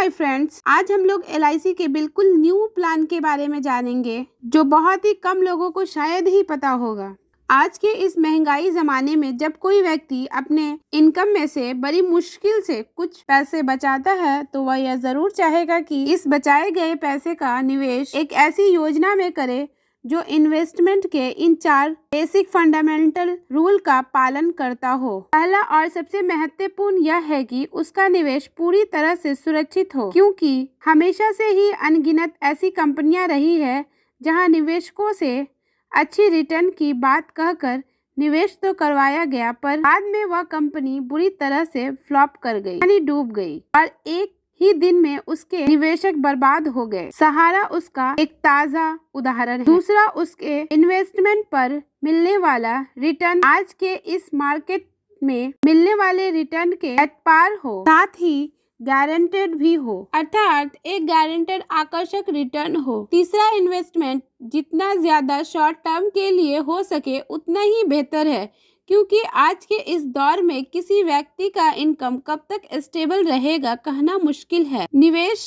Hi friends, आज हम लोग LIC के बिल्कुल न्यू प्लान के बारे में जानेंगे जो बहुत ही कम लोगों को शायद ही पता होगा। आज के इस महंगाई जमाने में जब कोई व्यक्ति अपने इनकम में से बड़ी मुश्किल से कुछ पैसे बचाता है तो वह यह जरूर चाहेगा कि इस बचाए गए पैसे का निवेश एक ऐसी योजना में करे जो इन्वेस्टमेंट के इन 4 बेसिक फंडामेंटल रूल का पालन करता हो। पहला और सबसे महत्वपूर्ण यह है कि उसका निवेश पूरी तरह से सुरक्षित हो, क्योंकि हमेशा से ही अनगिनत ऐसी कंपनियां रही है जहां निवेशकों से अच्छी रिटर्न की बात कहकर निवेश तो करवाया गया, पर बाद में वह कंपनी बुरी तरह से फ्लॉप कर गई, यानी डूब गई और एक ही दिन में उसके निवेशक बर्बाद हो गए। सहारा उसका एक ताजा उदाहरण है। दूसरा, उसके इन्वेस्टमेंट पर मिलने वाला रिटर्न आज के इस मार्केट में मिलने वाले रिटर्न के एट पार हो, साथ ही गारंटेड भी हो, अर्थात एक गारंटेड आकर्षक रिटर्न हो। तीसरा, इन्वेस्टमेंट जितना ज्यादा शॉर्ट टर्म के लिए हो सके उतना ही बेहतर है, क्योंकि आज के इस दौर में किसी व्यक्ति का इनकम कब तक स्टेबल रहेगा कहना मुश्किल है। निवेश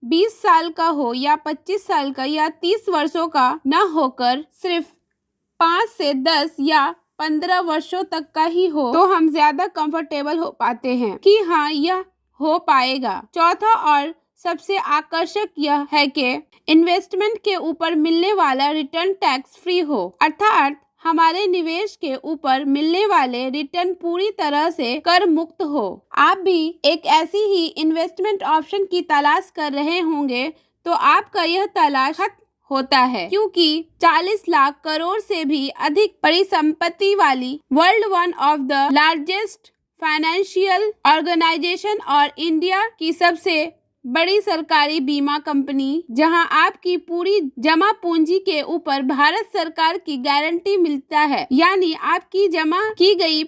20 साल का हो या 25 साल का या 30 वर्षों का न होकर सिर्फ 5 से 10 या 15 वर्षों तक का ही हो तो हम ज्यादा कंफर्टेबल हो पाते हैं कि हाँ, यह हो पाएगा। चौथा और सबसे आकर्षक यह है कि इन्वेस्टमेंट के ऊपर मिलने वाला रिटर्न टैक्स फ्री हो, अर्थात हमारे निवेश के ऊपर मिलने वाले रिटर्न पूरी तरह से कर मुक्त हो। आप भी एक ऐसी ही इन्वेस्टमेंट ऑप्शन की तलाश कर रहे होंगे तो आपका यह तलाश खत्म होता है, क्योंकि 40 लाख करोड़ से भी अधिक परिसंपत्ति वाली world one of the largest financial organization और इंडिया की सबसे बड़ी सरकारी बीमा कंपनी, जहां आपकी पूरी जमा पूंजी के ऊपर भारत सरकार की गारंटी मिलता है, यानी आपकी जमा की गई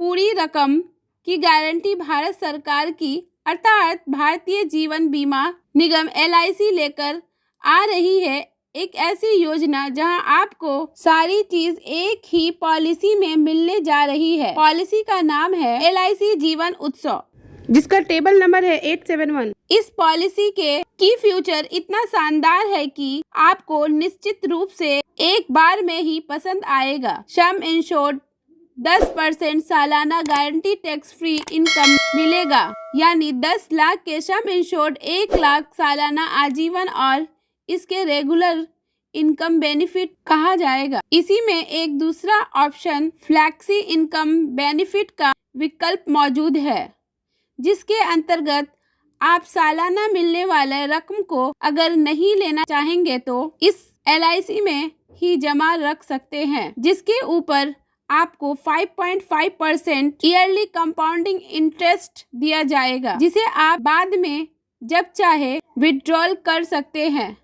पूरी रकम की गारंटी भारत सरकार की अर्थात भारतीय जीवन बीमा निगम LIC लेकर आ रही है। एक ऐसी योजना जहां आपको सारी चीज एक ही पॉलिसी में मिलने जा रही है। पॉलिसी का नाम है LIC जीवन उत्सव, जिसका टेबल नंबर है 871। इस पॉलिसी के की फ्यूचर इतना शानदार है कि आपको निश्चित रूप से एक बार में ही पसंद आएगा। सम इंश्योर्ड 10% सालाना गारंटी टैक्स फ्री इनकम मिलेगा, यानी 10 लाख के सम इंश्योर्ड 1 लाख सालाना आजीवन और इसके रेगुलर इनकम बेनिफिट कहा जाएगा। इसी में एक दूसरा ऑप्शन फ्लैक्सी इनकम बेनिफिट का विकल्प मौजूद है, जिसके अंतर्गत आप सालाना मिलने वाले रकम को अगर नहीं लेना चाहेंगे तो इस LIC में ही जमा रख सकते हैं, जिसके ऊपर आपको 5.5% ईयरली कंपाउंडिंग इंटरेस्ट दिया जाएगा, जिसे आप बाद में जब चाहे विड्रॉल कर सकते हैं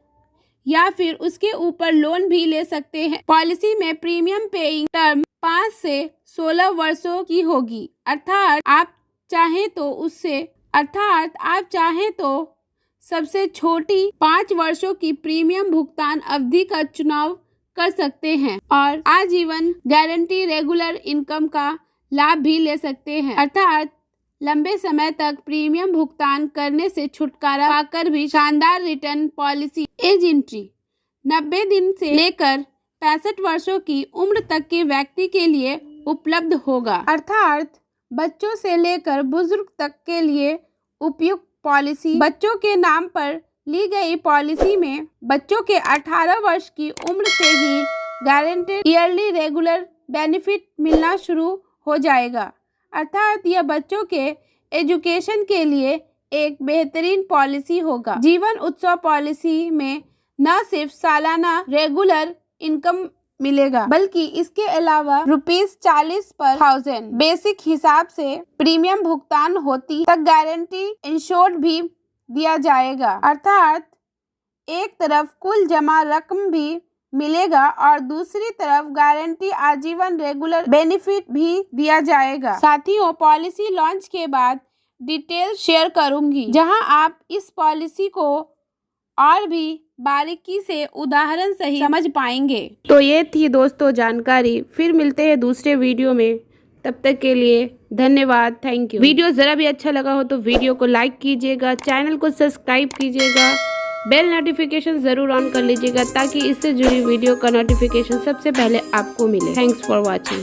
या फिर उसके ऊपर लोन भी ले सकते हैं। पॉलिसी में प्रीमियम पेइंग टर्म 5 से 16 वर्षों की होगी, अर्थात आप चाहें तो सबसे छोटी 5 वर्षों की प्रीमियम भुगतान अवधि का चुनाव कर सकते हैं और आजीवन गारंटी रेगुलर इनकम का लाभ भी ले सकते हैं, अर्थात लंबे समय तक प्रीमियम भुगतान करने से छुटकारा पाकर भी शानदार रिटर्न। पॉलिसी एज एंट्री 90 दिन से लेकर 65 वर्षों की उम्र तक के व्यक्ति के लिए उपलब्ध होगा, अर्थात बच्चों से लेकर बुजुर्ग तक के लिए उपयुक्त पॉलिसी। बच्चों के नाम पर ली गई पॉलिसी में बच्चों के 18 वर्ष की उम्र से ही गारंटेड ईयरली रेगुलर बेनिफिट मिलना शुरू हो जाएगा, अर्थात यह बच्चों के एजुकेशन के लिए एक बेहतरीन पॉलिसी होगा। जीवन उत्सव पॉलिसी में न सिर्फ सालाना रेगुलर इनकम मिलेगा, बल्कि इसके अलावा ₹40 पर 1000 बेसिक हिसाब से प्रीमियम भुगतान होती तक गारंटी इंश्योर्ड भी दिया जाएगा, अर्थात एक तरफ कुल जमा रकम भी मिलेगा और दूसरी तरफ गारंटी आजीवन रेगुलर बेनिफिट भी दिया जाएगा। साथियों, पॉलिसी लॉन्च के बाद डिटेल शेयर करूंगी, जहां आप इस पॉलिसी को और भी बारीकी से उदाहरण सही समझ पाएंगे। तो ये थी दोस्तों जानकारी, फिर मिलते हैं दूसरे वीडियो में। तब तक के लिए धन्यवाद, थैंक यू। वीडियो ज़रा भी अच्छा लगा हो तो वीडियो को लाइक कीजिएगा, चैनल को सब्सक्राइब कीजिएगा, बेल नोटिफिकेशन ज़रूर ऑन कर लीजिएगा ताकि इससे जुड़ी वीडियो का नोटिफिकेशन सबसे पहले आपको मिले। Thanks for watching.